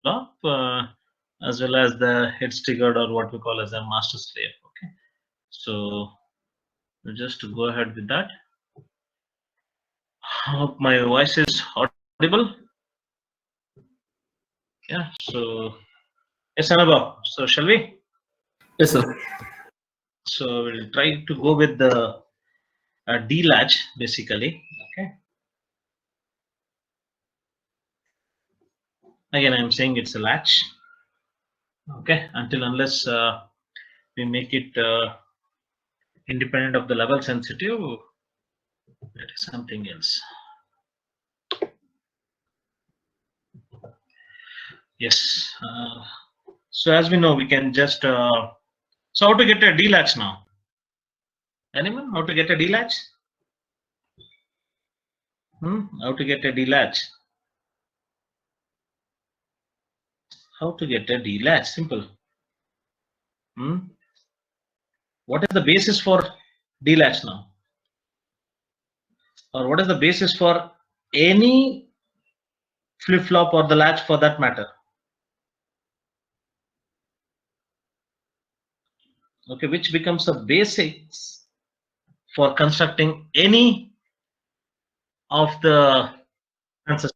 flop, as well as the heads triggered, or what we call as a master slave. Okay, so just to go ahead with that. Hope my voice is audible. Yeah, so yes, Anubhav. So shall we? Yes, sir. So we'll try to go with the D-Latch basically. Okay. Again, I'm saying it's a latch. Okay, until unless we make it independent of the level sensitive, that is something else. Yes. So as we know, we can just. So how to get a D-Latch now? Anyone? How to get a D-Latch? How to get a D-Latch? How to get a D-Latch? Simple. What is the basis for D-Latch now? Or what is the basis for any flip-flop or the latch for that matter? Okay, which becomes the basics for constructing any of the answers.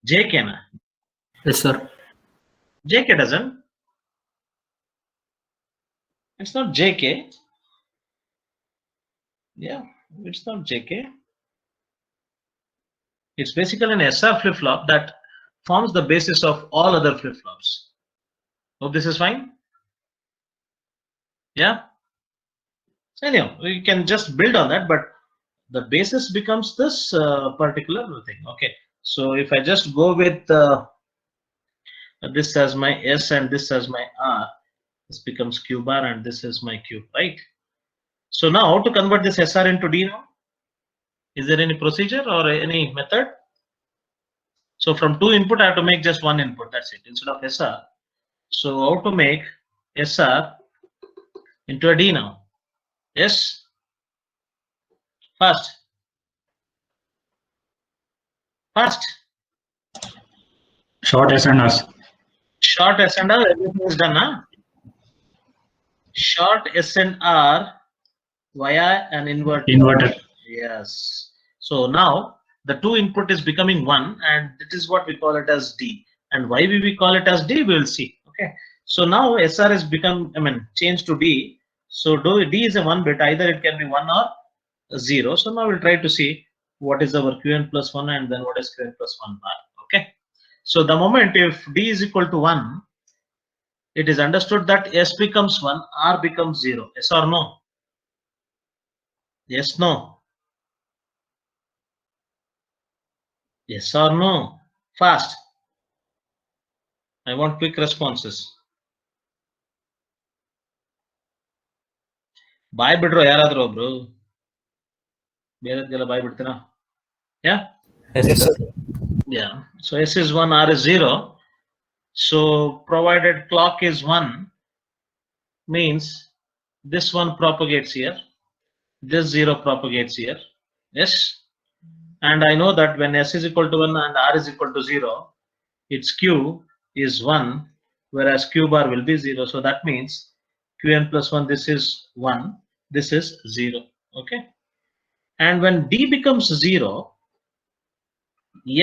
JK na? Yes, sir. JK doesn't. It's not JK. Yeah, it's not JK. It's basically an SR flip-flop that forms the basis of all other flip-flops. Hope this is fine. Yeah. So anyhow, we can just build on that, but the basis becomes this particular thing. Okay. So if I just go with this as my S and this as my R, this becomes Q bar and this is my Q, right? So now how to convert this SR into D now? Is there any procedure or any method? So from two input, I have to make just one input. That's it, instead of SR. So how to make SR into a D now? Yes. Fast. Fast. Short S and S. Short S and R, everything is done, huh? Short S and R via an inverter. Inverter. Yes. So now the two input is becoming one, and it is what we call it as D. And why we call it as D, we will see. Okay. So now SR is become, changed to D. So D is a 1 bit, either it can be 1 or 0. So now we'll try to see what is our Qn plus 1 and then what is Qn plus 1 bar. Okay. So the moment if D is equal to 1, it is understood that S becomes 1, R becomes 0. Yes or no? Yes, no. Yes or no? Fast. I want quick responses. ಬಾಯ್ ಬಿಡ್ರೋ ಯಾರಾದ್ರೂ ಒಬ್ರು ಬೇರೆದ್ಗೆಲ್ಲ ಬಾಯ್ ಬಿಡ್ತೀರಾ? Yeah? Yes, sir. Yeah. So S is 1, R is 0. So provided clock is 1, means this one propagates here, this 0 propagates here. Yes? And I know that when S is equal to 1 and R is equal to 0, its Q is 1, whereas Q bar will be 0. So that means Qn plus 1, this is 1, this is 0. Okay. And when D becomes 0,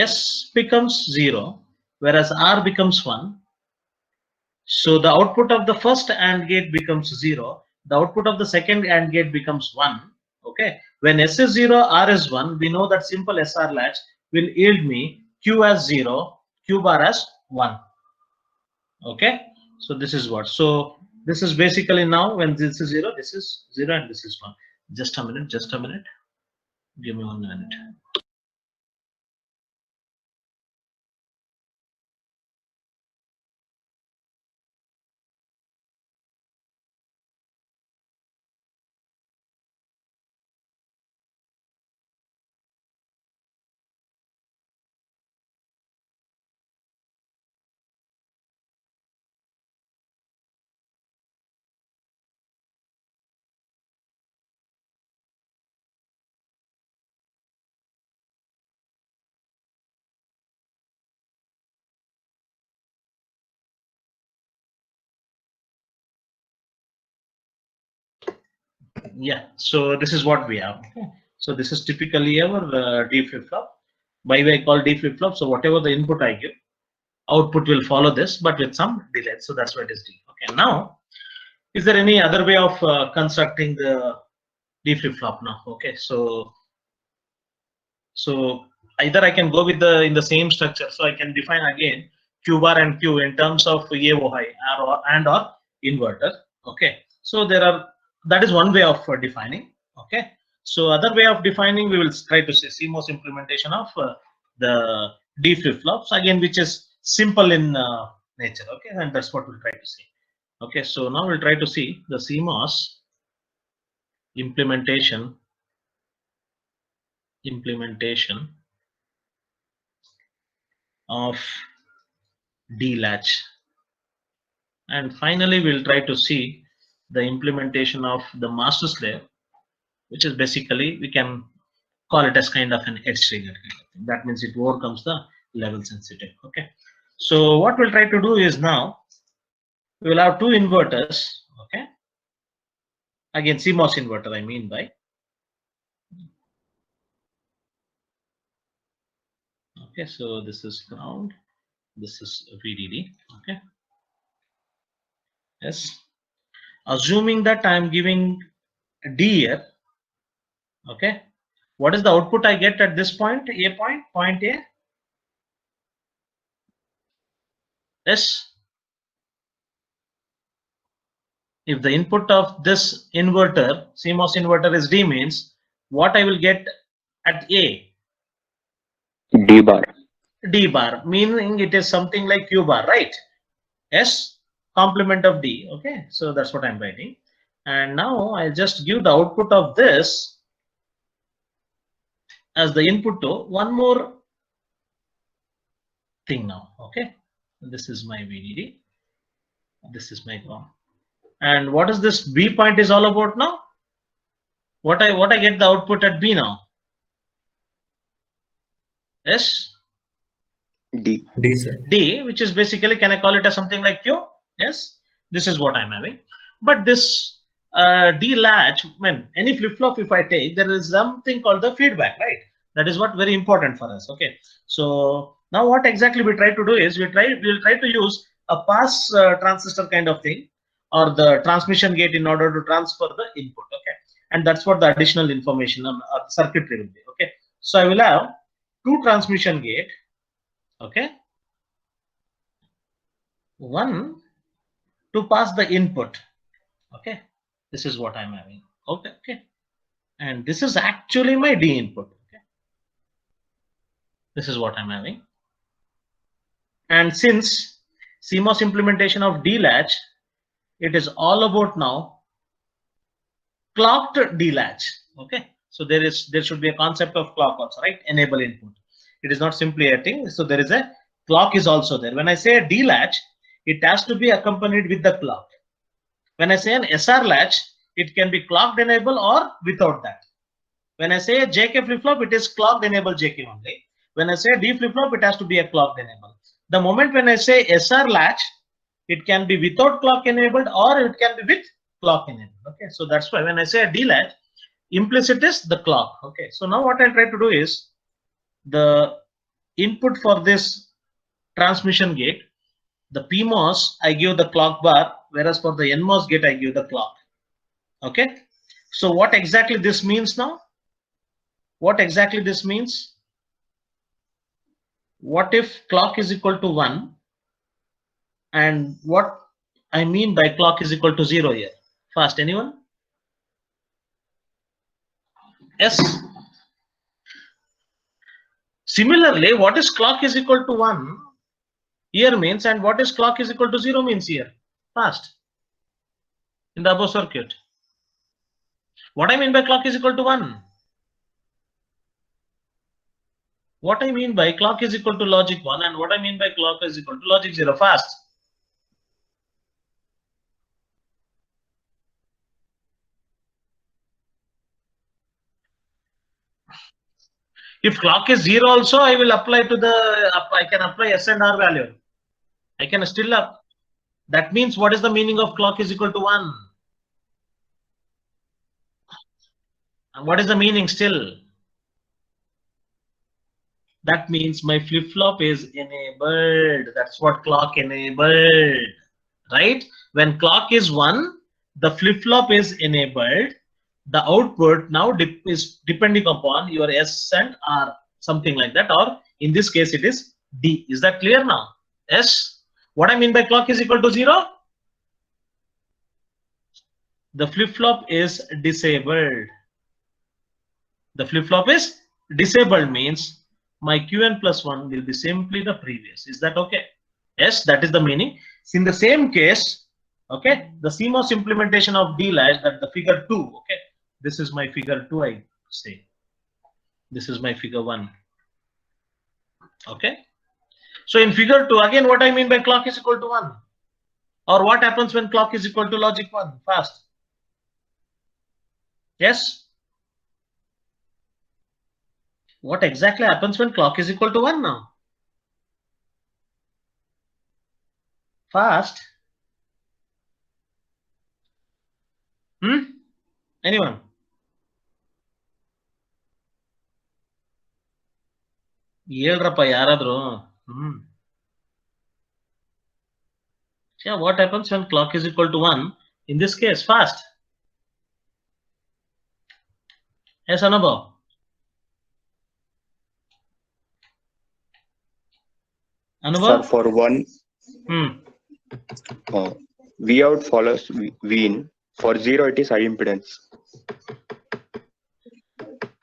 S becomes 0, whereas R becomes 1. So the output of the first AND gate becomes 0. The output of the second AND gate becomes 1. Okay. When S is 0, R is 1, we know that simple SR latch will yield me Q as 0, Q bar as 1. Okay. So this is what. So this is basically now when this is 0, this is 0 and this is 1. Just a minute, just a minute. Give me 1 minute. Yeah, so this is what we have. Okay. So this is typically our D flip-flop. By way I call D flip-flop. So whatever the input I give, output will follow this, but with some delay. So that's why it is D. Okay. Now, is there any other way of constructing the D flip-flop now? Okay. So either I can go with the in the same structure. So I can define again Q bar and Q in terms of AOI or inverter. Okay. So there are, that is one way of defining. Okay. So other way of defining, we will try to say CMOS implementation of the D flip flops again, which is simple in nature. Okay, and that's what we'll try to see. Okay. So now we'll try to see the CMOS implementation of D-Latch, and finally we'll try to see the implementation of the master slave, which is basically, we can call it as kind of an edge trigger kind of thing. That means it overcomes the level sensitive. Okay, so what we'll try to do is, now we will have two inverters. Okay, again CMOS inverter I mean by. Okay, so this is ground, this is VDD. Okay, yes, assuming that I am giving D here. Okay, what is the output I get at this point? Point A. Yes. If the input of this inverter, CMOS inverter, is D, means what I will get at A? D bar. D bar, meaning it is something like Q bar, right? S complement of D. Okay, so that's what I'm writing. And now I'll just give the output of this as the input to one more thing now. Okay, this is my VDD, this is my ground. And what is this B point is all about now? What I get the output at B now? Yes. D. D, sir. D, which is basically, can I call it as something like Q? Yes, this is what I'm having. But this D latch, when any flip flop if I take, there is something called the feedback, right? That is what very important for us. Okay, so now what exactly we try to do is, we'll try to use a pass transistor kind of thing, or the transmission gate, in order to transfer the input. Okay, and that's what the additional information on circuitry will be. Okay, so I will have two transmission gate. Okay, one to pass the input. Okay, this is what I'm having. Okay, and this is actually my D input. Okay, this is what I'm having. And since CMOS implementation of D latch, it is all about now clocked D latch. Okay, so there should be a concept of clock also, right? Enable input. It is not simply a thing. So there is a clock is also there. When I say a D latch, it has to be accompanied with the clock. When I say an SR latch, it can be clocked enable or without that. When I say a JK flip flop, it is clocked enable JK only. When I say D flip flop, it has to be a clocked enable. The moment when I say SR latch, it can be without clock enabled or it can be with clock enabled. Okay, so that's why when I say a D latch, implicit is the clock. Okay, so now what I'll try to do is, the input for this transmission gate, the PMOS, I give the clock bar, whereas for the NMOS gate, I give the clock. Okay, so what exactly this means now? What exactly this means? What if clock is equal to 1? And what I mean by clock is equal to 0 here? Fast, anyone? Yes. Similarly, what is clock is equal to 1 here means, and what is clock is equal to 0 means here? Fast. In the above circuit. What I mean by clock is equal to 1? What I mean by clock is equal to logic 1, and what I mean by clock is equal to logic 0. Fast. If clock is 0 also, I will apply to the, I can apply S and R value. I can still up. That means what is the meaning of clock is equal to 1? And what is the meaning still? That means my flip-flop is enabled. That's what clock enabled, right? When clock is 1, the flip-flop is enabled. The output now is depending upon your S and R, something like that, or in this case it is D. Is that clear now? Yes. What I mean by clock is equal to 0? The flip-flop is disabled. The flip-flop is disabled means my Qn plus 1 will be simply the previous. Is that okay? Yes, that is the meaning. In the same case, okay, the CMOS implementation of D-Latch, that the figure 2, okay, this is my figure 2, I say. This is my figure 1. Okay. So in figure 2, again, what I mean by clock is equal to 1? Or what happens when clock is equal to logic 1? Fast. Yes. What exactly happens when clock is equal to 1 now? Fast. Anyone? ಹೇಳ್ರಪ್ಪ ಯಾರಾದ್ರೂ Yeah, what happens when clock is equal to 1? In this case, fast. Yes, Anubhav? Anubhav? Sir, for 1, V out follows V in. For 0, it is high impedance.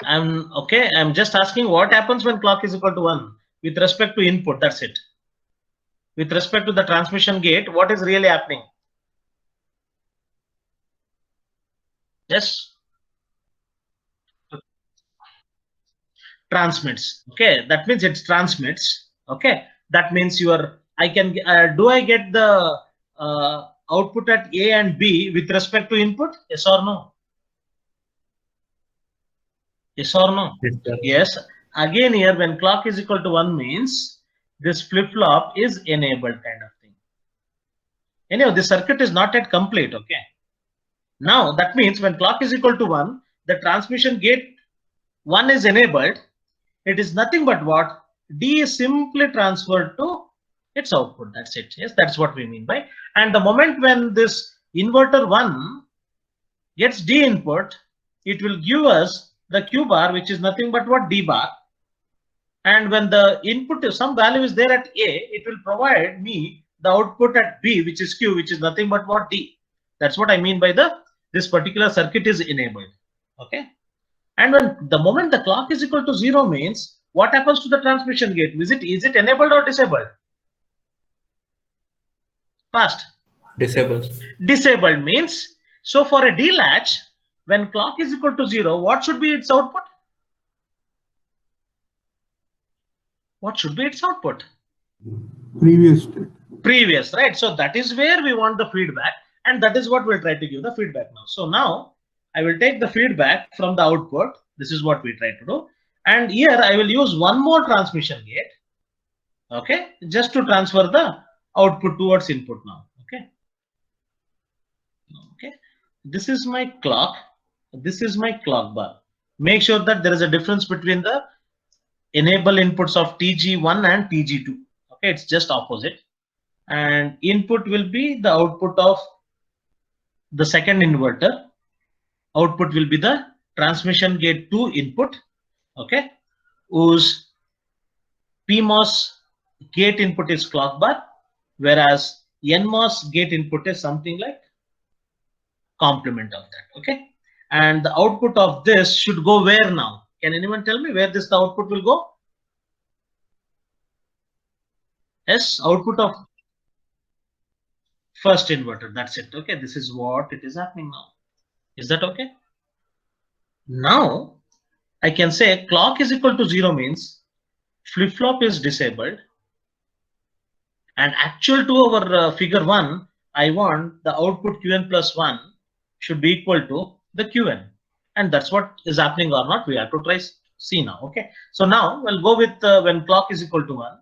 I'm just asking what happens when clock is equal to 1 with respect to input. That's it. With respect to the transmission gate, what is really happening? Yes. Transmits. Okay, that means it transmits. Okay, that means I can do I get the output at A and B with respect to input? Yes or no? Yes or no? Yes. Again here, when clock is equal to 1 means this flip-flop is enabled kind of thing. Anyhow, this circuit is not yet complete. Okay. Now that means when clock is equal to 1, the transmission gate 1 is enabled. It is nothing but what? D is simply transferred to its output. That's it. Yes, that's what we mean by. And the moment when this inverter 1 gets D input, it will give us the Q bar, which is nothing but what? D bar. And when the input, some value is there at A, it will provide me the output at B, which is Q, which is nothing but what? D. That's what I mean by this particular circuit is enabled. Okay. And when the moment the clock is equal to 0 means what happens to the transmission gate? Is it enabled or disabled? Fast. Disabled. Disabled means, so for a D-latch, when clock is equal to 0, what should be its output? What should be its output? Previous state. Previous, right? So that is where we want the feedback, and that is what we'll try to give the feedback now. So now I will take the feedback from the output. This is what we try to do. And here I will use one more transmission gate. Okay. Just to transfer the output towards input now. Okay. Okay. This is my clock. This is my clock bar. Make sure that there is a difference between the enable inputs of TG1 and TG2. Okay. It's just opposite. And input will be the output of the second inverter. Output will be the transmission gate 2 input, okay, whose PMOS gate input is clock bar, whereas NMOS gate input is something like complement of that, okay. And the output of this should go where now? Can anyone tell me where the output will go? Yes, output of first inverter. That's it. Okay, this is what it is happening now. Is that okay? Now I can say clock is equal to 0 means flip-flop is disabled, and actual to our figure 1, I want the output Qn plus 1 should be equal to the Qn, and that's what is happening or not. We have to try see now. Okay, so now we'll go with when clock is equal to 1.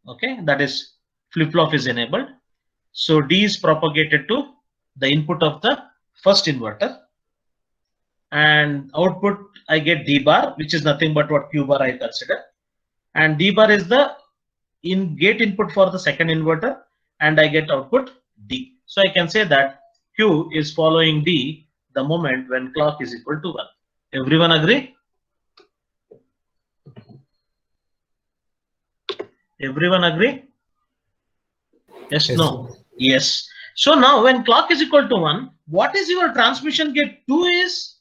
Okay, that is flip-flop is enabled, so D is propagated to the input of the first inverter. and output I get D bar, which is nothing but what Q bar I consider, and D bar is the gate input for the second inverter, and I get output D. So I can say that Q is following D the moment when clock is equal to 1. Everyone agree? Everyone agree? Yes, Yes, no? Yes. So now when clock is equal to 1, what is your transmission gate 2 is?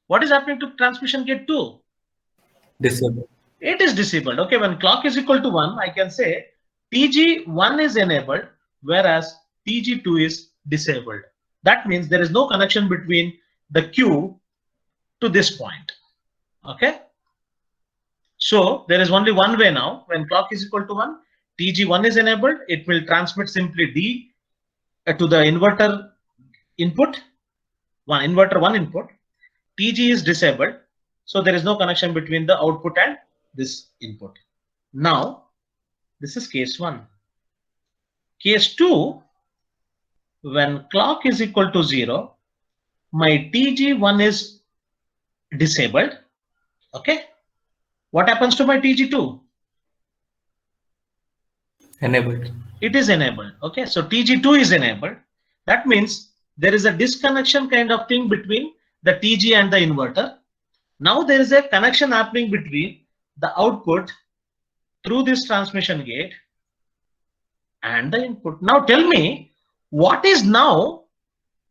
What is happening to transmission gate 2? Disable. It is disabled. Okay, when clock is equal to 1, I can say TG1 is enabled, whereas TG2 is disabled. That means there is no connection between the Q to this point. Okay. So there is only one way now. When clock is equal to 1, TG1 is enabled. It will transmit simply D to the inverter input, inverter 1 input. TG is disabled. So there is no connection between the output and this input. Now, this is case 1. Case 2, when clock is equal to 0, my TG1 is disabled. Okay. What happens to my TG2? Enabled. It is enabled. Okay. So TG2 is enabled. That means there is a disconnection kind of thing between the TG and the inverter. Now there is a connection happening between the output through this transmission gate and the input. Now tell me, what is now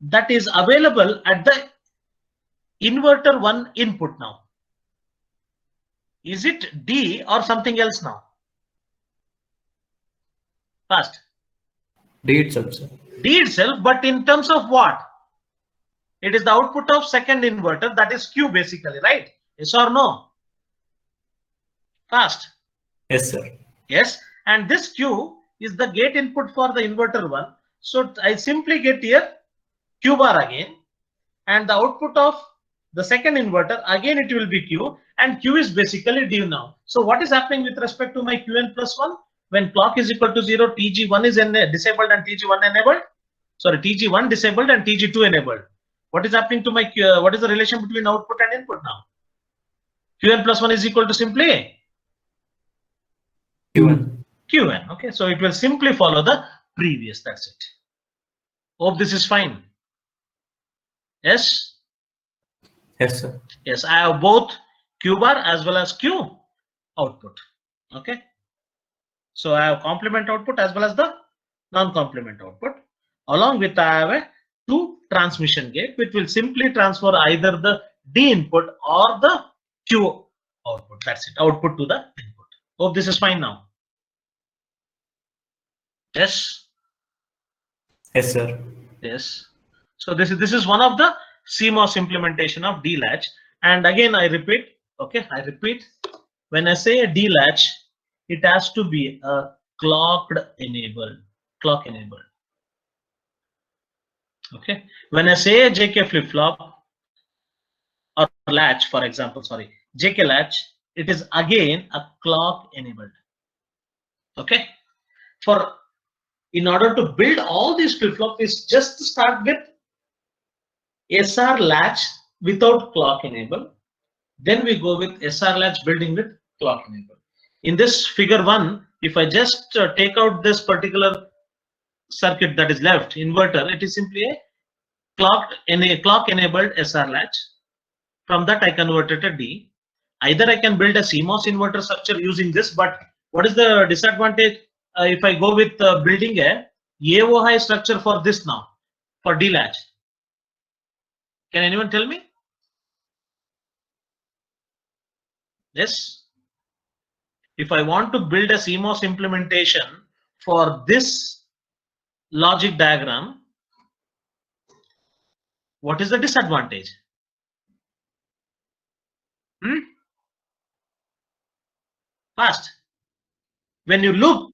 that is available at the inverter 1 input now? Is it D or something else now? First, D itself, sir. D itself, but in terms of what? It is the output of second inverter, that is Q basically, right? Yes or no? Fast. Yes, sir. Yes, and this Q is the gate input for the inverter 1. So I simply get here Q bar again, and the output of the second inverter again it will be Q, and Q is basically D now. So what is happening with respect to my Qn plus 1? When clock is equal to 0, TG1 is disabled and TG1 enabled. Sorry, TG1 disabled and TG2 enabled. What is happening to my what is the relation between output and input now? Qn plus 1 is equal to simply Q1. Qn. Okay, so it will simply follow the previous. That's it. Hope this is fine. Yes. Yes, sir. Yes, I have both Q bar as well as Q output. Okay. So I have complement output as well as the non-complement output. Along with I have a 2 transmission gate, which will simply transfer either the D input or the Q output. That's it. Output to the input. Hope this is fine now. Yes. Yes, sir. Yes. So this is one of the CMOS implementation of D-Latch. And again, I repeat. Okay, I repeat. When I say a D-Latch, it has to be a clock enabled. Okay. When I say a JK flip flop or latch, for example, sorry, JK latch, it is again a clock enabled. Okay. In order to build all these flip flops, is just to start with SR latch without clock enable. Then we go with SR latch building with clock enable. In this figure 1, if I just take out this particular circuit that is left, inverter, it is simply a clock enabled SR latch. From that I converted a D. Either I can build a CMOS inverter structure using this, but what is the disadvantage if I go with building a AOI structure for this now, for D-Latch? Can anyone tell me? Yes. If I want to build a CMOS implementation for this logic diagram, what is the disadvantage? Fast. When you look,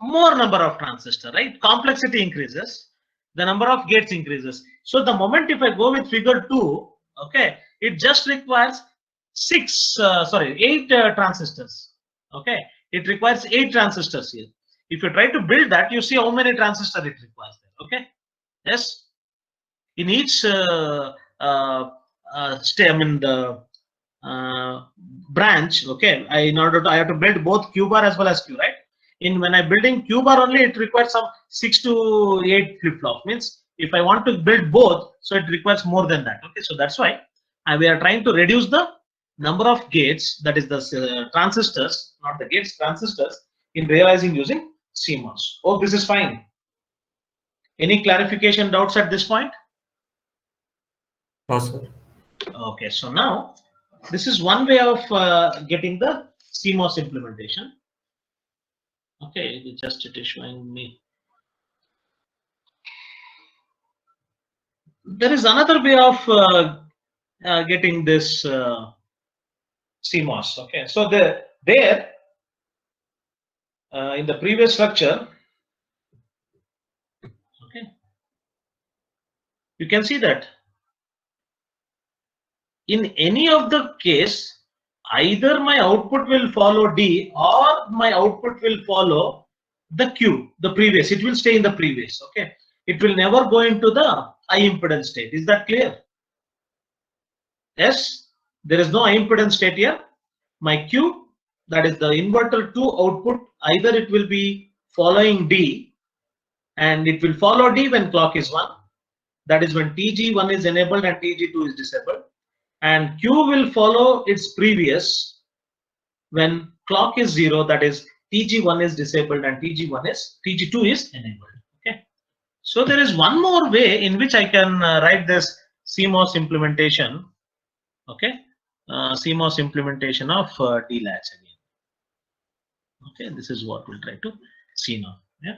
more number of transistors, right? Complexity increases, the number of gates increases. So the moment if I go with figure 2, okay, it just requires 8 transistors. Okay, it requires 8 transistors here. If you try to build that, you see how many transistors it requires there. Okay, yes, in each branch. Okay, in order to I have to build both Q bar as well as Q, right? When I building Q bar only, it requires some 6 to 8 flip flop. Means if I want to build both, so it requires more than that. Okay, so that's why we are trying to reduce the number of gates, that is the transistors, not the gates, transistors, in realizing using CMOS. Oh, this is fine. Any clarification doubts at this point? No, sir. Okay, so now this is one way of getting the CMOS implementation. Okay, it is showing me. There is another way of getting this CMOS. Okay, so there in the previous structure, okay, you can see that in any of the case, either my output will follow D or my output will follow the Q, the previous. It will stay in the previous. Okay, it will never go into the high impedance state. Is that clear? Yes, there is no high impedance state here. My Q, that is the inverter 2 output, either it will be following D, and it will follow D when clock is 1. That is when TG1 is enabled and TG2 is disabled. And Q will follow its previous when clock is 0, that is TG1 is disabled and TG2 is enabled. Okay. So there is one more way in which I can write this CMOS implementation. Okay. CMOS implementation of D-Latch again. Okay, this is what we'll try to see now. Yeah.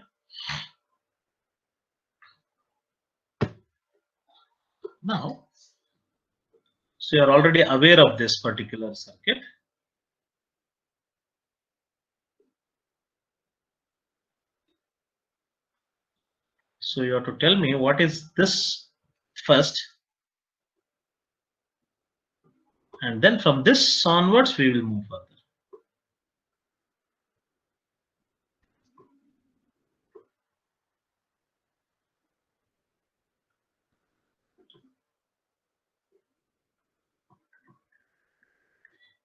Now, so you are already aware of this particular circuit. So you have to tell me what is this first, and then from this onwards we will move further.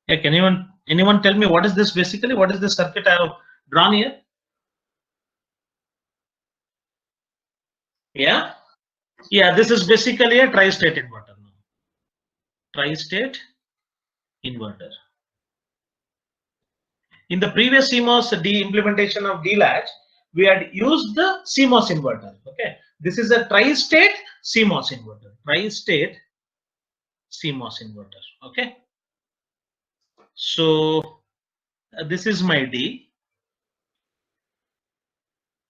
Yeah, can anyone tell me what is this basically? What is this circuit I have drawn here? Yeah, yeah, this is basically a tri-state inverter. Tri-state inverter. In the previous CMOS implementation of D-Latch, we had used the CMOS inverter. Okay, this is a tri-state CMOS inverter. Tri-state CMOS inverter. Okay, so this is my D,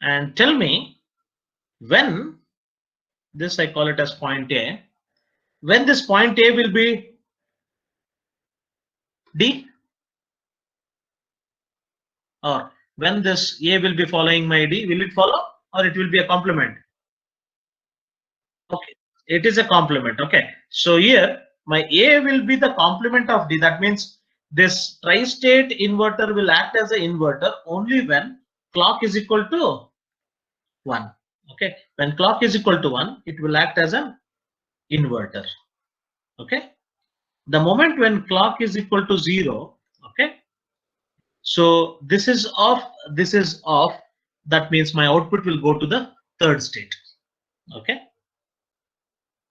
and tell me when this, I call it as point A, when this point A will be D, or when this A will be following my D, will it follow or it will be a complement? Okay, it is a complement. Okay, so here my A will be the complement of D. That means this tri-state inverter will act as an inverter only when clock is equal to 1. Okay, when clock is equal to 1, it will act as an inverter. Okay, the moment when clock is equal to 0, okay, so this is off, this is off. That means my output will go to the third state. Okay,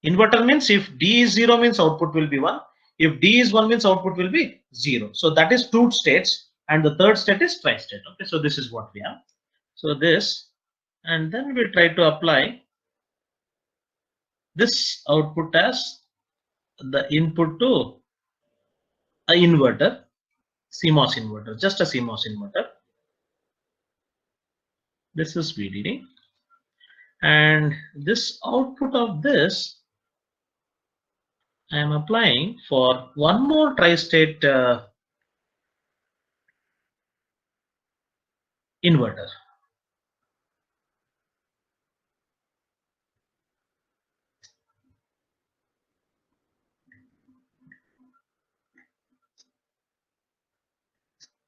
inverter means if D is 0 means output will be 1. If D is 1 means output will be 0. So that is 2 states, and the third state is tri-state. Okay, so this is what we have. So this, and then we try to apply this output as the input to a inverter, CMOS inverter, just a CMOS inverter. This is VDD, and this output of this I am applying for one more tri-state inverter.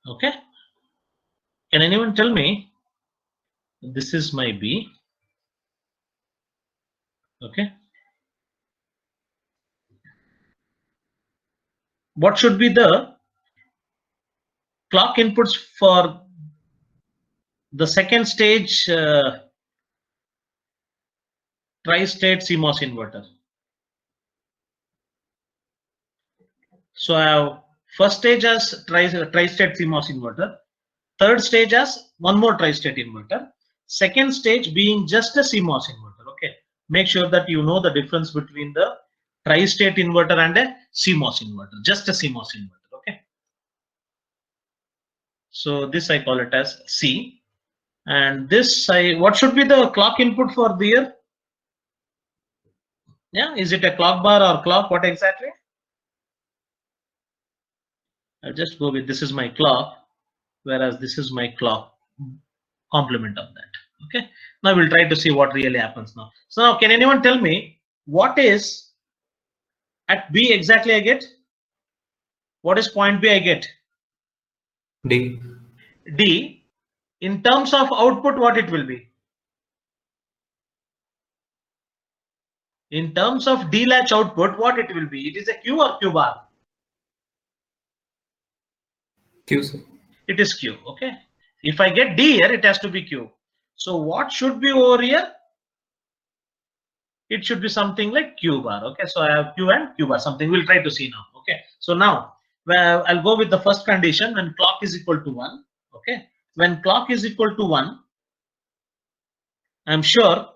Okay, can anyone tell me? This is my B. Okay, what should be the clock inputs for the second stage tri-state CMOS inverter? So I have first stage as tri-state CMOS inverter, third stage as one more tri-state inverter, second stage being just a CMOS inverter. Okay, make sure that you know the difference between the tri-state inverter and a CMOS inverter, just a CMOS inverter. Okay, so this I call it as C, and this what should be the clock input for the year? Yeah, is it a clock bar or clock? What exactly? I'll just go with this is my clock, whereas this is my clock complement of that. Okay, now we'll try to see what really happens now. So now, can anyone tell me what is at B exactly I get? What is point B I get? D. D. In terms of output, what it will be? In terms of D-Latch output, what it will be? It is a Q or Q bar? Q, sir. It is Q. Okay. If I get D here, it has to be Q. So what should be over here? It should be something like Q bar. Okay. So I have Q and Q bar. Something we'll try to see now. Okay. So now I'll go with the first condition when clock is equal to 1. Okay. When clock is equal to 1, I'm sure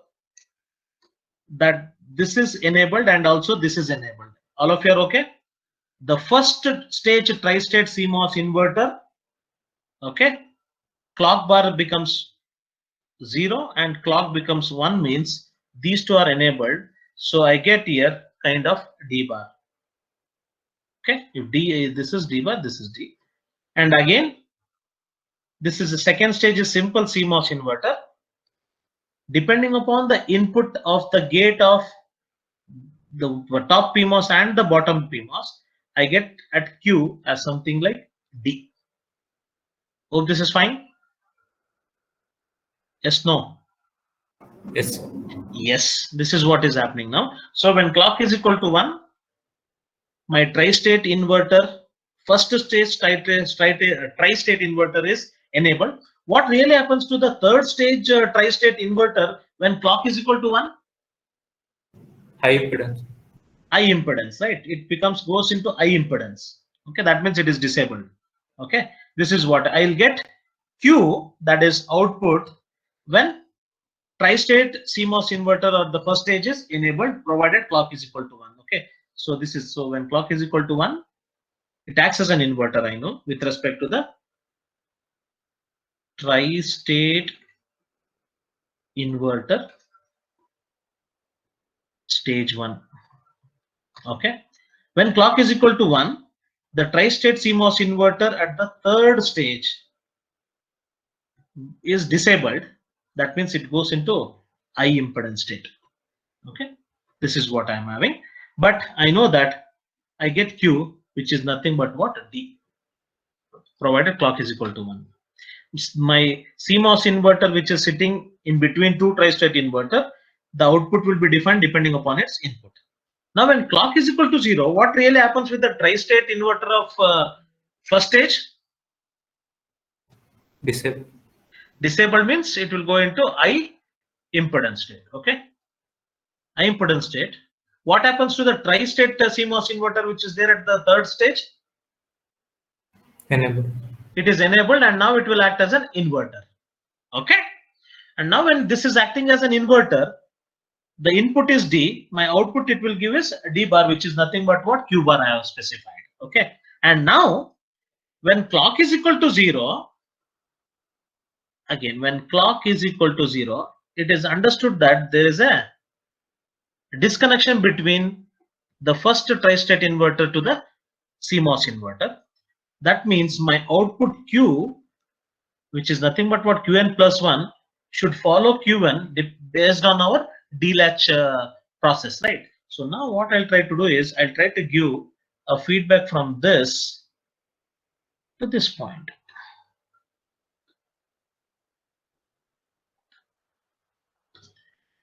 that this is enabled and also this is enabled. All of you are okay? The first stage tri-state CMOS inverter, okay, clock bar becomes 0 and clock becomes 1 means these two are enabled. So I get here kind of D bar. Okay, if D, this is D bar, this is D. And again, this is the second stage is simple CMOS inverter. Depending upon the input of the gate of the top PMOS and the bottom PMOS, I get at Q as something like D. Hope this is fine. Yes, no. Yes, sir. Yes, this is what is happening now. So when clock is equal to 1, my tri-state inverter, first stage tri-state inverter is enabled. What really happens to the third stage tri-state inverter when clock is equal to 1? High impedance. High impedance, right? It goes into high impedance. Okay, that means it is disabled. Okay, this is what I'll get Q, that is output, when tri-state CMOS inverter or the first stage is enabled, provided clock is equal to 1. Okay, so this is, so when clock is equal to 1, it acts as an inverter, I know, with respect to the tri-state inverter stage 1. Okay, when clock is equal to 1, the tri-state CMOS inverter at the third stage is disabled. That means it goes into high impedance state. Okay, this is what I'm having, but I know that I get Q, which is nothing but what? D, provided clock is equal to 1. My CMOS inverter, which is sitting in between two tri-state inverter, the output will be defined depending upon its input. Now when clock is equal to 0, what really happens with the tri-state inverter of first stage? Disable. Disabled means it will go into high impedance state. Okay, high impedance state. What happens to the tri-state CMOS inverter which is there at the third stage? Enable. It is enabled and now it will act as an inverter. Okay, and now when this is acting as an inverter, the input is D, my output it will give is D bar, which is nothing but what? Q bar I have specified. Okay, and now when clock is equal to 0, again when clock is equal to 0, it is understood that there is a disconnection between the first tri-state inverter to the CMOS inverter. That means my output Q, which is nothing but what? Qn plus 1, should follow Qn based on our D-Latch process, right? So now what I'll try to do is I'll try to give a feedback from this to this point.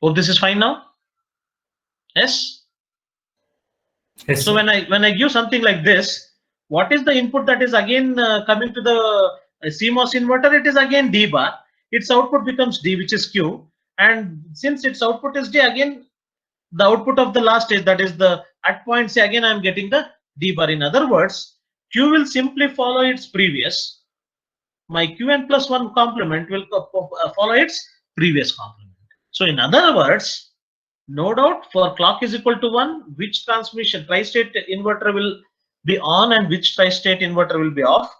Hope this is fine now. Yes. Yes, So sir. when I give something like this, What is the input that is again coming to the CMOS inverter? It is again D bar. Its output becomes D, which is Q. And since its output is D, again the output of the last stage, that is the at point C, again I am getting the D bar. In other words, Q will simply follow its previous. My Qn plus 1 complement will follow its previous complement. So in other words, no doubt for clock is equal to 1, which transmission tri-state inverter will be on and which tri-state inverter will be off.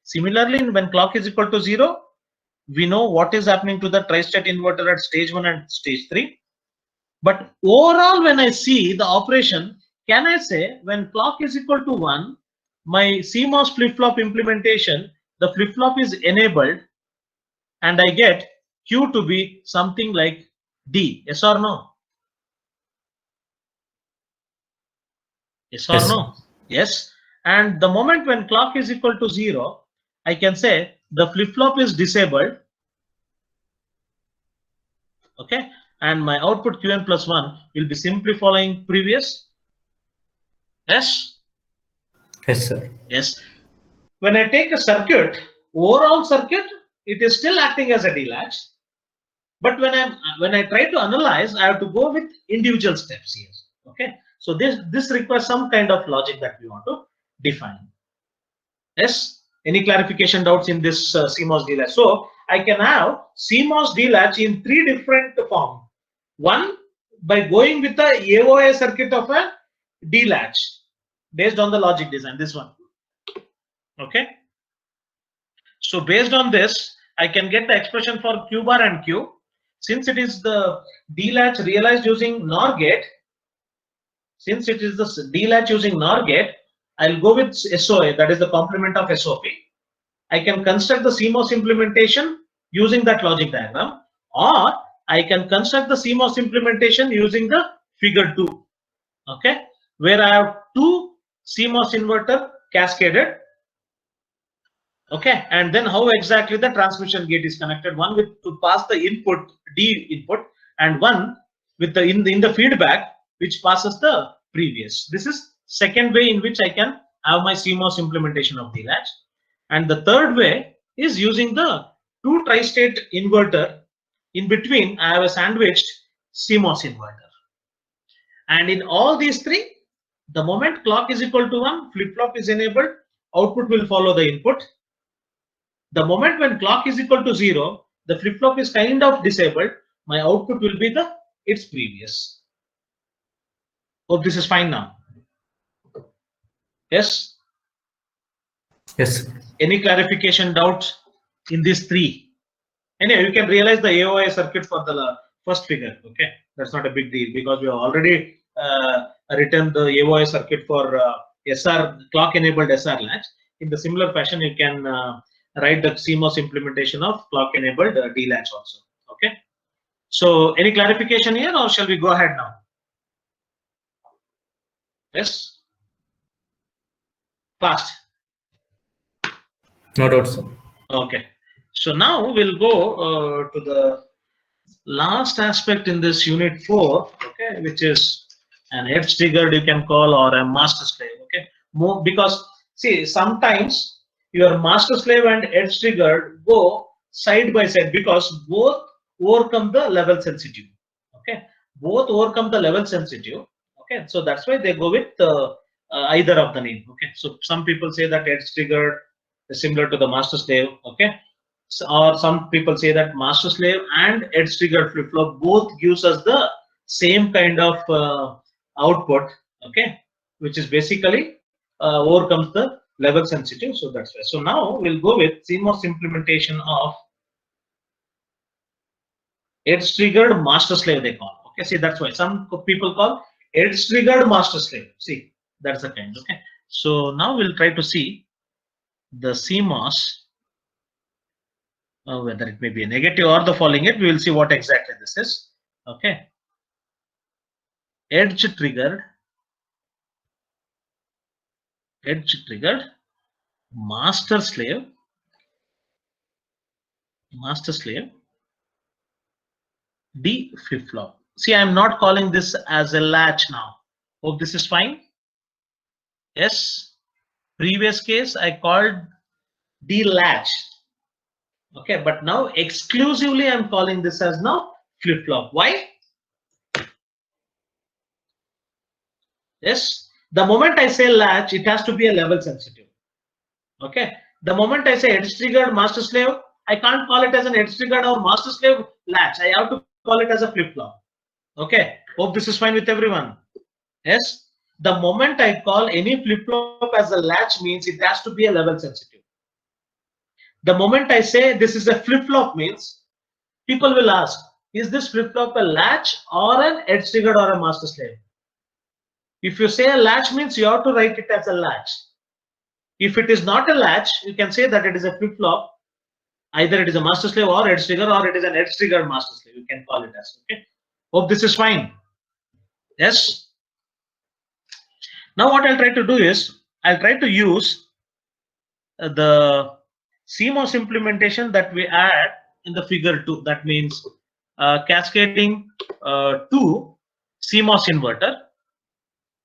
Similarly, when clock is equal to 0, we know what is happening to the tri-state inverter at stage 1 and stage 3. But overall, when I see the operation, can I say when clock is equal to 1, my CMOS flip-flop implementation, the flip-flop is enabled and I get Q to be something like D, yes or no? Yes or Yes. no? Yes. And the moment when clock is equal to 0, I can say the flip-flop is disabled. Okay. And my output Qn plus 1 will be simply following previous. Yes? Yes, sir. Yes. When I take a circuit, overall circuit, it is still acting as a D-latch. But when I try to analyze, I have to go with individual steps here. Okay. So this requires some kind of logic that we want to define. Yes. Any clarification doubts in this CMOS D-latch? So I can have CMOS D-latch in 3 different forms. One, by going with the AOI circuit of a D-latch based on the logic design. This one. Okay. So based on this, I can get the expression for Q bar and Q. Since it is the D-latch realized using NOR gate, since it is the D-latch using NOR gate, I'll go with SOA, that is the complement of SOP. I can construct the CMOS implementation using that logic diagram, or I can construct the CMOS implementation using the figure 2, okay, where I have 2 CMOS inverter cascaded. Okay, and then how exactly the transmission gate is connected, one with to pass the input D input and one with the in the feedback which passes the previous. This is second way in which I can have my CMOS implementation of the latch. And the third way is using the 2 tri-state inverter. In between I have a sandwiched CMOS inverter. And in all these 3, the moment clock is equal to 1, flip-flop is enabled, output will follow the input. The moment when clock is equal to 0, the flip-flop is kind of disabled. My output will be its previous. Hope this is fine now. Yes? Yes. Any clarification, doubts in these 3? Anyway, you can realize the AOI circuit for the first figure. Okay, that's not a big deal because we have already written the AOI circuit for SR clock enabled SR latch. In the similar fashion, you can write the CMOS implementation of clock enabled D latch also. Okay. So any clarification here, or shall we go ahead now? Yes. Fast. No doubt, sir. Okay. So now we'll go to the last aspect in this unit 4, okay, which is an edge triggered, you can call, or a master slave. Okay, more because see, sometimes your master slave and edge triggered go side by side because both overcome the level sensitive. Okay, both overcome the level sensitive. Okay, so that's why they go with either of the name. Okay, so some people say that edge triggered is similar to the master slave. Okay, so, or some people say that master slave and edge triggered flip flop both gives us the same kind of output. Okay, which is basically overcomes the level sensitive. So that's why. So now we'll go with CMOS implementation of edge triggered master slave, they call. Okay, see, that's why some people call edge triggered master slave. See, that's the kind. Okay, so now we'll try to see the CMOS, whether it may be a negative or the following it. We will see what exactly this is. Okay, edge triggered master slave D flip flop. See, I am not calling this as a latch now. Hope this is fine. Yes. Previous case I called D-Latch. Okay, but now exclusively I'm calling this as now flip-flop. Why? Yes, the moment I say latch, it has to be a level sensitive. Okay, the moment I say edge triggered master slave, I can't call it as an edge triggered or master slave latch. I have to call it as a flip-flop. Okay, hope this is fine with everyone. Yes, the moment I call any flip-flop as a latch means it has to be a level sensitive. The moment I say this is a flip-flop means people will ask, is this flip-flop a latch or an edge triggered or a master slave? If you say a latch means you have to write it as a latch. If it is not a latch, you can say that it is a flip-flop. Either it is a master slave or edge trigger, or it is an edge triggered master slave. You can call it as. Okay. Hope this is fine. Yes. Now what I'll try to do is I'll try to use the CMOS implementation that we add in the figure 2. That means cascading 2 CMOS inverter.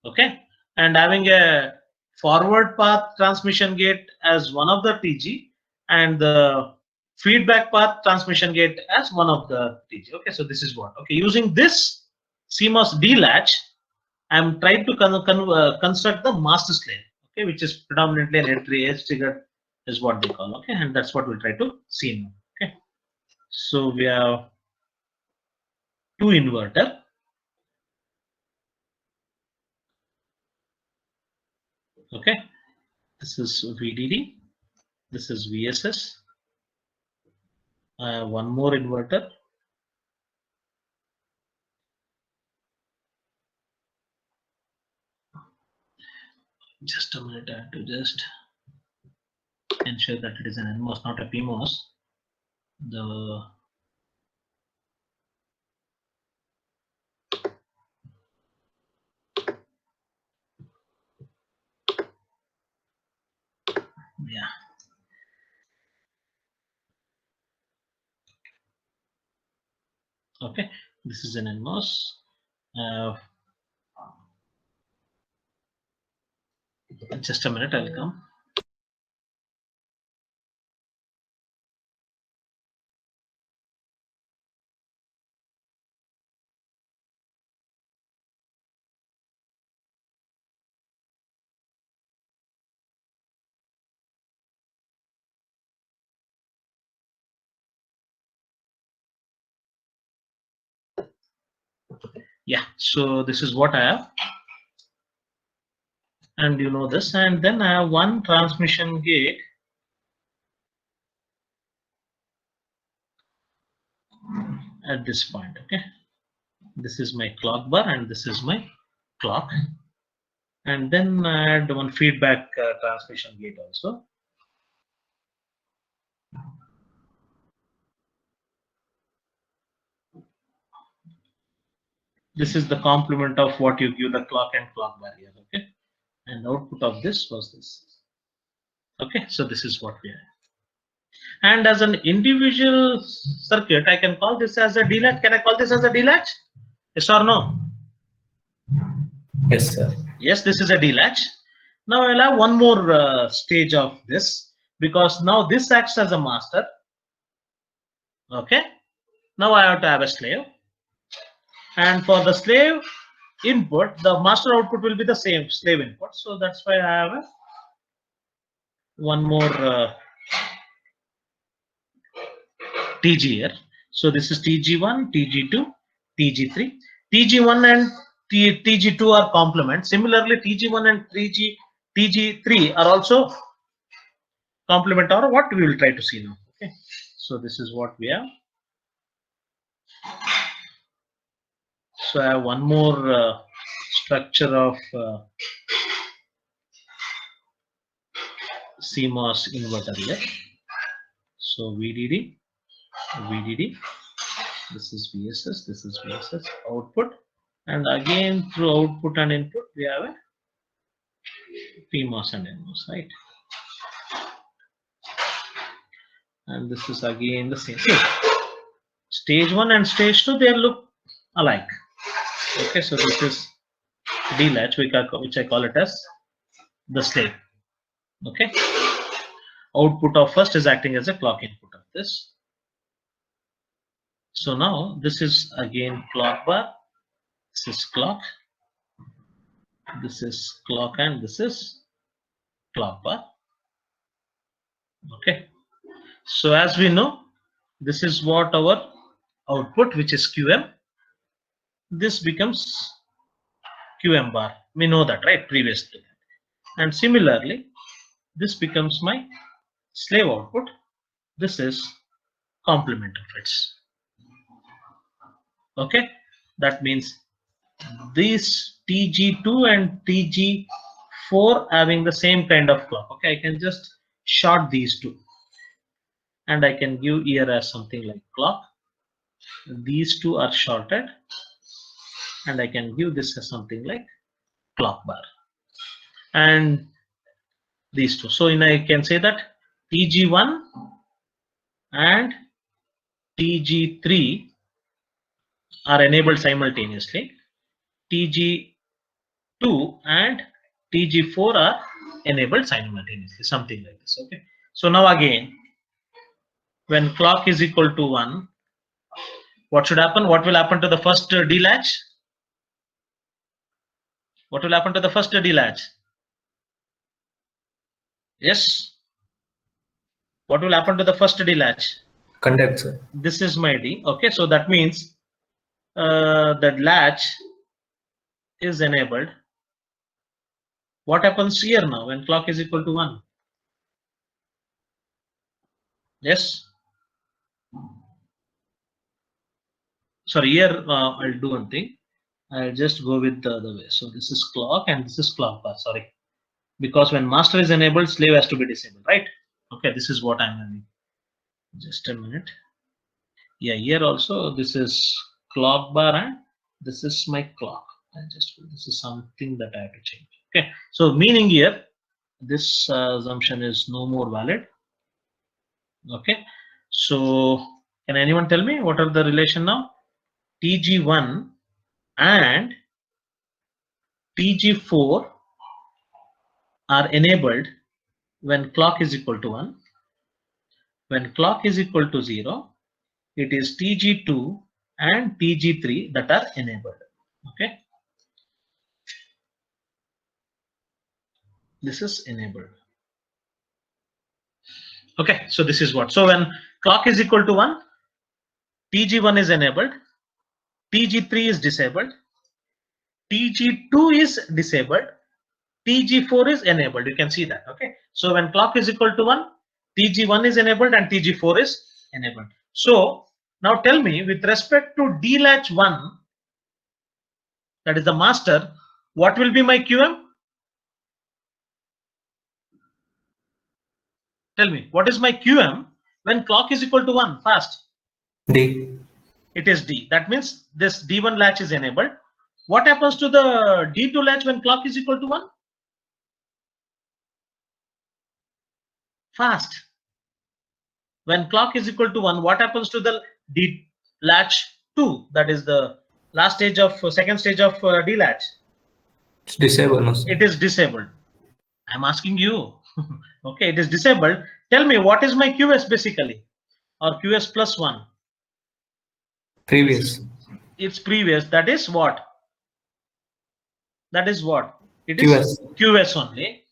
Okay, and having a forward path transmission gate as one of the TG and the feedback path transmission gate as one of the TG. Okay, so this is what. Okay, using this CMOS D-Latch, I'm trying to construct the master slave. Okay, which is predominantly an edge trigger is what they call. Okay, and that's what we'll try to see now. Okay, so we have 2 inverter. Okay, this is VDD, this is VSS. One more inverter. Just a minute, I have to just ensure that it is an NMOS, not a PMOS. Yeah. Okay, this is an NMOS. Just a minute, I'll come. Yeah, so this is what I have. And you know this, and then I have one transmission gate at this point. Okay, this is my clock bar and this is my clock, and then I add one feedback transmission gate also. This is the complement of what you give the clock and clock bar here. Okay, and output of this was this. Okay, so this is what we have. And as an individual circuit, I can call this as a D-Latch. Can I call this as a D-Latch? Yes or no? Yes, sir. Yes, this is a D-Latch. Now I'll have one more stage of this, because now this acts as a master. Okay. Now I have to have a slave. And for the slave input, the master output will be the same slave input. So that's why I have one more TG here. So this is TG1, TG2, TG3. TG1 and TG2 are complement. Similarly, TG1 and TG3 are also complement, or what we will try to see now. Okay. So this is what we have. So I have one more structure of CMOS inverter here. So VDD, VDD, this is VSS, this is VSS output, and again through output and input we have a PMOS and NMOS, right? And this is again the same. So stage 1 and stage 2, they look alike. Okay, so this is D-Latch, which I call it as the slave. Okay. Output of first is acting as a clock input of this. So now this is again clock bar. This is clock. This is clock and this is clock bar. Okay. So as we know, this is what our output, which is QM. This becomes QM bar. We know that, right? Previously. And similarly, this becomes my slave output. This is complement of its. Okay. That means these TG2 and TG4 having the same kind of clock. Okay. I can just short these two. And I can give here as something like clock. These two are shorted. And I can give this as something like clock bar. And these two. So I can say that TG1 and TG3 are enabled simultaneously. TG2 and TG4 are enabled simultaneously. Something like this. Okay. So now again, when clock is equal to 1, what should happen? What will happen to the first D-Latch? What will happen to the first D-Latch? Yes. What will happen to the first D-Latch? Conduct, sir. This is my D. Okay, so that means that latch is enabled. What happens here now when clock is equal to 1? Yes. Sorry, here I'll do one thing. I'll just go with the other way. So this is clock and this is clock bar. Sorry, because when master is enabled, slave has to be disabled, right? Okay, this is what I'm doing. Just a minute. Yeah, here also this is clock bar and this is my clock. And just this is something that I have to change. Okay, so meaning here this assumption is no more valid. Okay, so can anyone tell me what are the relation now? TG1 and TG4 are enabled when clock is equal to 1. When clock is equal to 0, it is TG2 and TG3 that are enabled. Okay, this is enabled. Okay, so this is what. So when clock is equal to 1, TG1 is enabled, TG3 is disabled, TG2 is disabled, TG4 is enabled. You can see that. Okay, so when clock is equal to 1, TG1 is enabled and TG4 is enabled. So now tell me, with respect to D-Latch 1, that is the master, what will be my QM? Tell me, what is my QM when clock is equal to 1? Fast. D. It is D. That means this D1 latch is enabled. What happens to the D2 latch when clock is equal to 1? Fast. When clock is equal to 1, what happens to the D latch 2? That is the last stage of second stage of D latch. It's disabled, no, sir. It is disabled. I'm asking you. Okay, it is disabled. Tell me, what is my QS basically, or QS plus 1? Previous. It's previous. That is what? That is what? It QS. is QS only,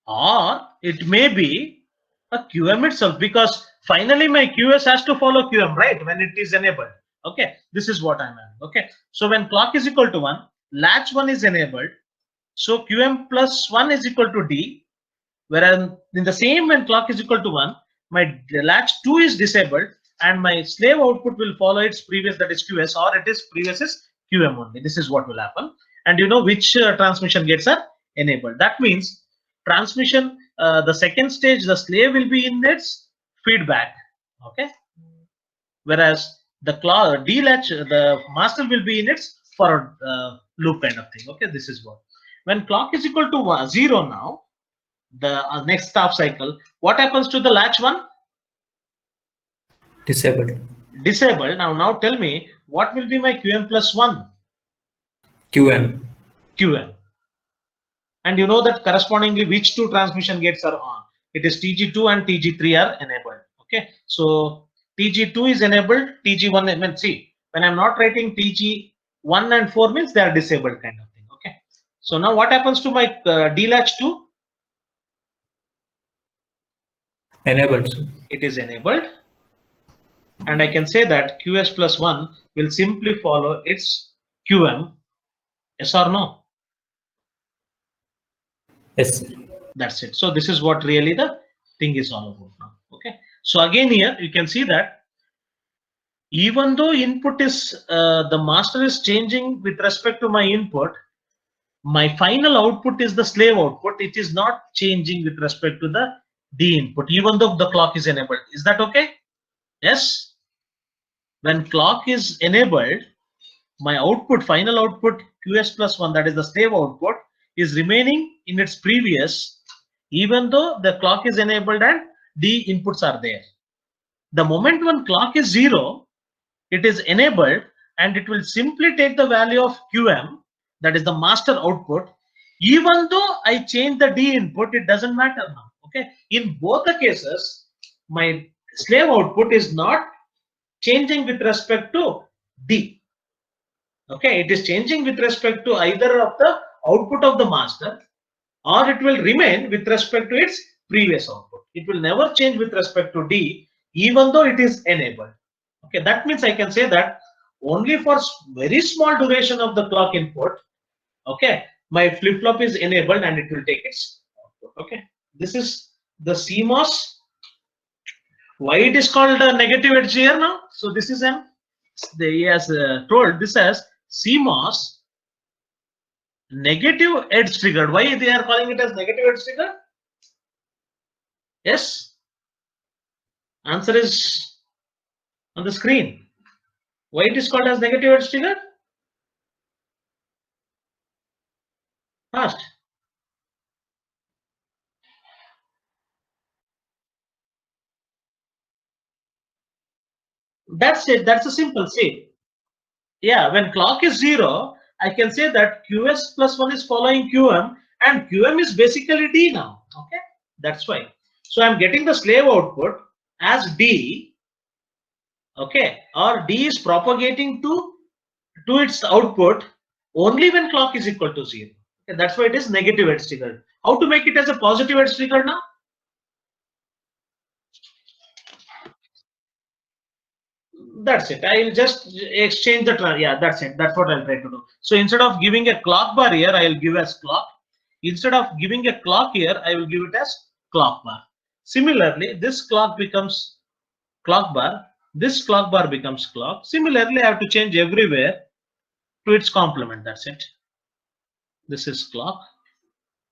or it may be a QM itself, because finally my QS has to follow QM, right? When it is enabled. Okay, this is what I'm having. Okay, so when clock is equal to 1, latch 1 is enabled, so QM plus 1 is equal to D. Whereas in the same, when clock is equal to 1, my latch 2 is disabled and my slave output will follow its previous, that is QS, or it is previous is QM only. This is what will happen. And you know which transmission gates are enabled. That means transmission, the second stage, the slave will be in its feedback. Okay. Whereas the D-Latch, the master will be in its forward loop kind of thing. Okay. This is what. When clock is equal to 0 now, the next half cycle, what happens to the latch 1? Disabled. Disabled. Now tell me, what will be my QM plus 1? QM. QM. And you know that correspondingly which two transmission gates are on. It is TG2 and TG3 are enabled. Okay, so TG2 is enabled, TG1, I mean, see, when I'm not writing TG1 and 4 means they are disabled kind of thing. Okay, so now what happens to my D-Latch 2? Enabled, sir. It is enabled, and I can say that QS plus 1 will simply follow its QM. Yes or no? Yes, sir. That's it. So this is what really the thing is all about now. Okay, so again here you can see that even though input is the master is changing with respect to my input, my final output is the slave output. It is not changing with respect to the D input, even though the clock is enabled. Is that okay? Yes. When clock is enabled, my output, final output QS plus 1, that is the slave output, is remaining in its previous, even though the clock is enabled and D inputs are there. The moment when clock is 0, it is enabled and it will simply take the value of QM, that is the master output. Even though I change the D input, it doesn't matter now. Okay, in both the cases, my slave output is not changing with respect to D. Okay, it is changing with respect to either of the output of the master, or it will remain with respect to its previous output. It will never change with respect to D, even though it is enabled. Okay, that means I can say that only for very small duration of the clock input, okay, my flip-flop is enabled and it will take its output. Okay, this is the CMOS. Why it is called a negative edge here now? So this is an, he has told this as CMOS negative edge triggered. Why they are calling it as negative edge triggered? Yes, answer is on the screen. Why it is called as negative edge triggered? Fast. That's it. That's a simple. See, yeah, when clock is 0, I can say that QS plus 1 is following QM, and QM is basically D now. Okay, that's why. So I'm getting the slave output as D. Okay, or D is propagating to its output only when clock is equal to 0. Okay, that's why it is negative edge triggered. How to make it as a positive edge triggered now? That's it. I'll just exchange the yeah, that's it. That's what I'll try to do. So instead of giving a clock bar here, I'll give as clock. Instead of giving a clock here, I will give it as clock bar. Similarly, this clock becomes clock bar. This clock bar becomes clock. Similarly, I have to change everywhere to its complement. That's it. This is clock.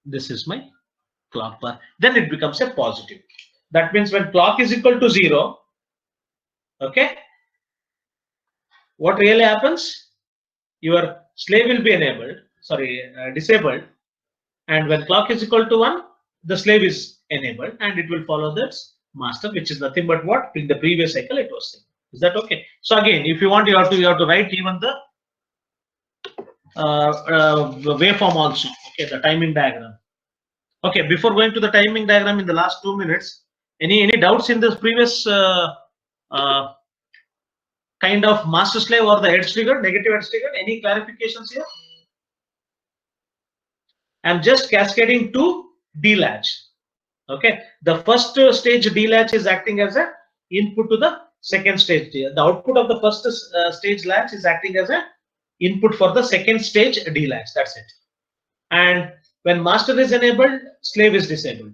This is my clock bar. Then it becomes a positive. That means when clock is equal to 0, okay, what really happens? Your slave will be enabled, disabled, and when clock is equal to 1, the slave is enabled and it will follow this master, which is nothing but what in the previous cycle it was saying. Is that okay? So again, if you want, you have to write even the waveform also. Okay, the timing diagram. Okay, before going to the timing diagram in the last 2 minutes, any doubts in this previous kind of master slave or the edge trigger, negative edge trigger? Any clarifications here? I'm just cascading to D-Latch. Okay, the first stage D-Latch is acting as a input to the second stage. The output of the first stage latch is acting as a input for the second stage D-Latch. That's it. And when master is enabled, slave is disabled.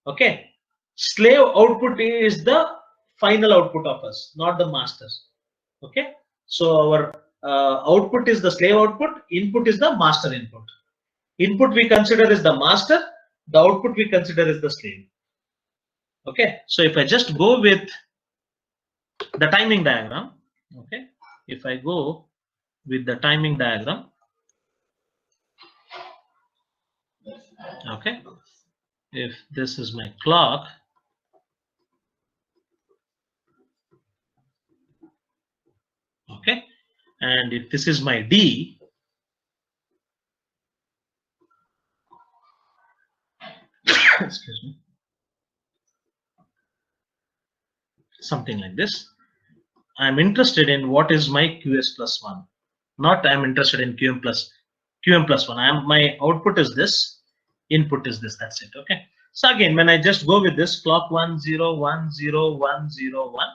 Okay, slave output is the final output of us, not the master's. Okay, so our output is the slave output, input is the master input. Input we consider is the master, the output we consider is the slave. Okay, so if I just go with the timing diagram, okay, if I go with the timing diagram, okay, if this is my clock, okay, and if this is my D, excuse me, something like this. I'm interested in what is my QS plus 1, not I'm interested in QM plus 1. My output is this, input is this, that's it. Okay. So again, when I just go with this clock 1 0 1 0 1 0 1,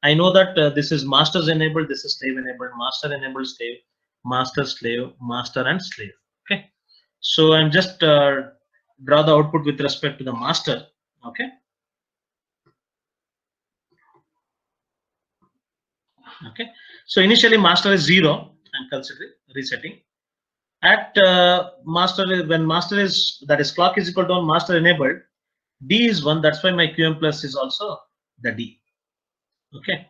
I know that this is masters enabled, this is slave enabled, master enabled, slave, master, slave, master, and slave. Okay. So I'm just draw the output with respect to the master. Okay. Okay. So initially master is 0. I'm considering resetting. At master, when master is, that is clock is equal to 1, master enabled, D is 1. That's why my QM plus is also the D. Okay.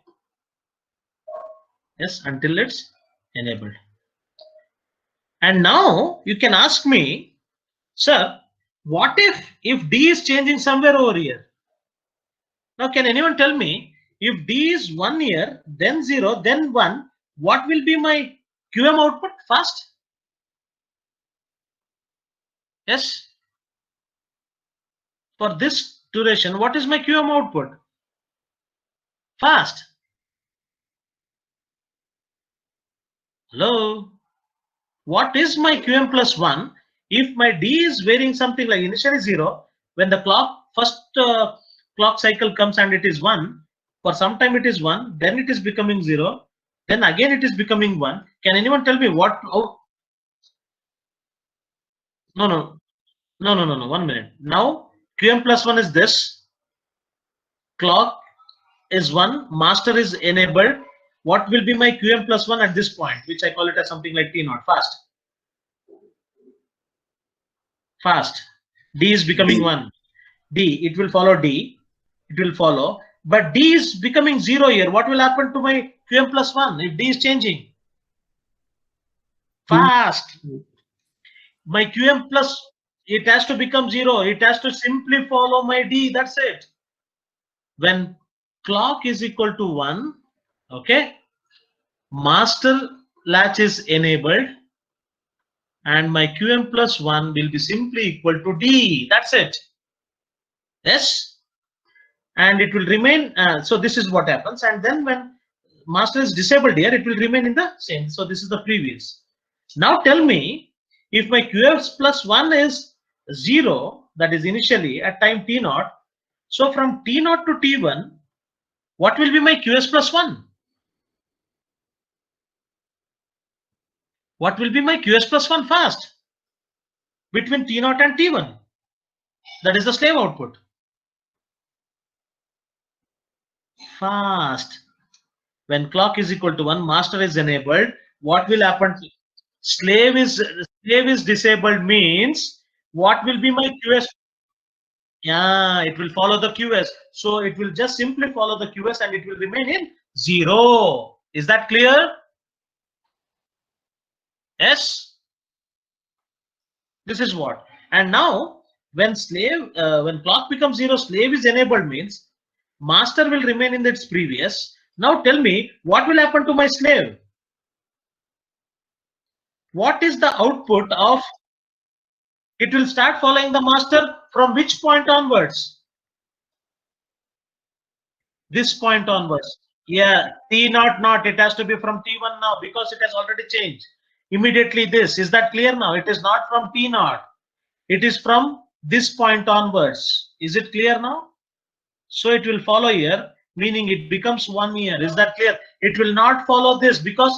Yes, until it's enabled. And now you can ask me, sir, what if D is changing somewhere over here? Now, can anyone tell me if D is 1 here, then 0, then 1, what will be my QM output fast? Yes. For this duration, what is my QM output? Fast. Hello. What is my QM plus 1? If my D is varying something like initially 0, when the clock first clock cycle comes and it is 1, for some time it is 1, then it is becoming 0, then again it is becoming 1. Can anyone tell me what? Oh, no. 1 minute. Now QM plus 1 is this. Clock is 1, master is enabled. What will be my QM plus 1 at this point, which I call it as something like T0, fast. Fast. D is becoming 1. D, it will follow D. It will follow. But D is becoming 0 here. What will happen to my QM plus 1 if D is changing? Fast. My QM plus, it has to become 0. It has to simply follow my D. That's it. When clock is equal to 1, okay, master latch is enabled, and my QM plus 1 will be simply equal to D. That's it. Yes. And it will remain. So this is what happens. And then when master is disabled here, it will remain in the same. So this is the previous. Now tell me, if my QS plus 1 is 0, that is initially at time T0. So from T0 to T1, what will be my QS plus 1? What will be my QS plus 1 fast? Between T0 and T1. That is the slave output. Fast. When clock is equal to 1, master is enabled. What will happen? Slave is disabled means what will be my QS? Yeah, it will follow the QS. So it will just simply follow the QS and it will remain in 0. Is that clear? Yes. This is what. And now when when clock becomes 0, slave is enabled means master will remain in its previous. Now tell me what will happen to my slave? What is the output of? It will start following the master from which point onwards? This point onwards. Yeah, T0 not. It has to be from T1 now because it has already changed. Immediately this. Is that clear now? It is not from T0. It is from this point onwards. Is it clear now? So it will follow here, meaning it becomes 1 year. Is that clear? It will not follow this because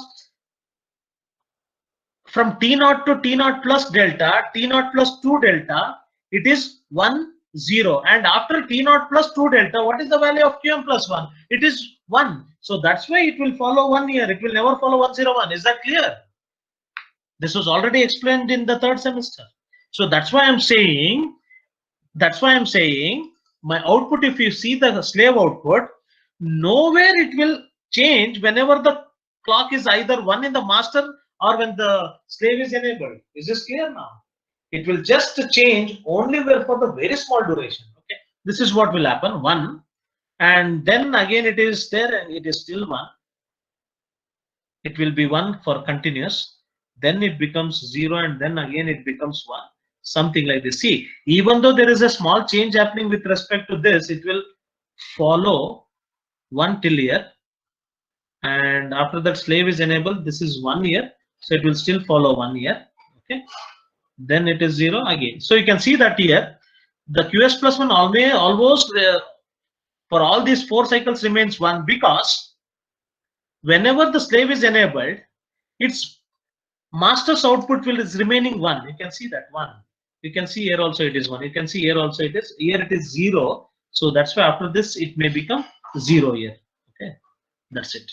from T0 to T0 plus delta, T0 plus 2 delta, it is 1 0. And after T0 plus 2 delta, what is the value of QM plus 1? It is 1. So that's why it will follow 1 year. It will never follow 101. Is that clear? This was already explained in the 3rd semester. So that's why I'm saying, my output, if you see the slave output, nowhere it will change whenever the clock is either 1 in the master or when the slave is enabled. Is this clear now? It will just change only where for the very small duration. Okay, this is what will happen. 1, and then again it is there and it is still 1. It will be 1 for continuous. Then it becomes 0 and then again it becomes 1. something like this. See, even though there is a small change happening with respect to this, it will follow 1 till here, and after that slave is enabled, this is 1 year, so it will still follow 1 year. Okay, then it is 0 again. So you can see that here the QS plus 1 almost for all these 4 cycles remains 1, because whenever the slave is enabled, its master's output will is remaining 1. You can see that 1. You can see here also it is 1. You can see here also it is, here it is 0. So that's why after this it may become 0 here. Okay, that's it.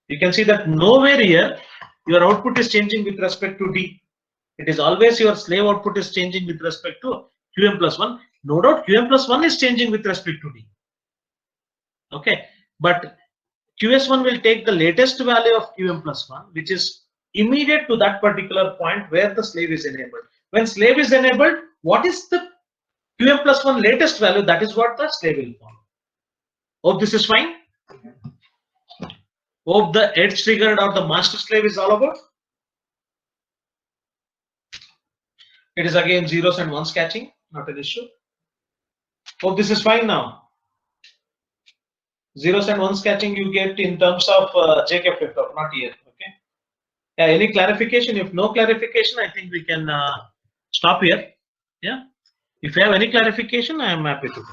You can see that nowhere here your output is changing with respect to D. It is always your slave output is changing with respect to QM plus 1. No doubt QM plus 1 is changing with respect to D. Okay, but QS1 will take the latest value of QM plus 1, which is immediate to that particular point where the slave is enabled. When slave is enabled, what is the QM plus 1 latest value? That is what the slave will follow. Hope this is fine. Hope the edge triggered or the master slave is all about. It is again zeros and ones catching, not an issue. Hope this is fine now. Zeros and ones catching you get in terms of JK flip-flop, not here. Okay. Yeah, any clarification? If no clarification, I think we can stop here. Yeah. If you have any clarification, I am happy to do.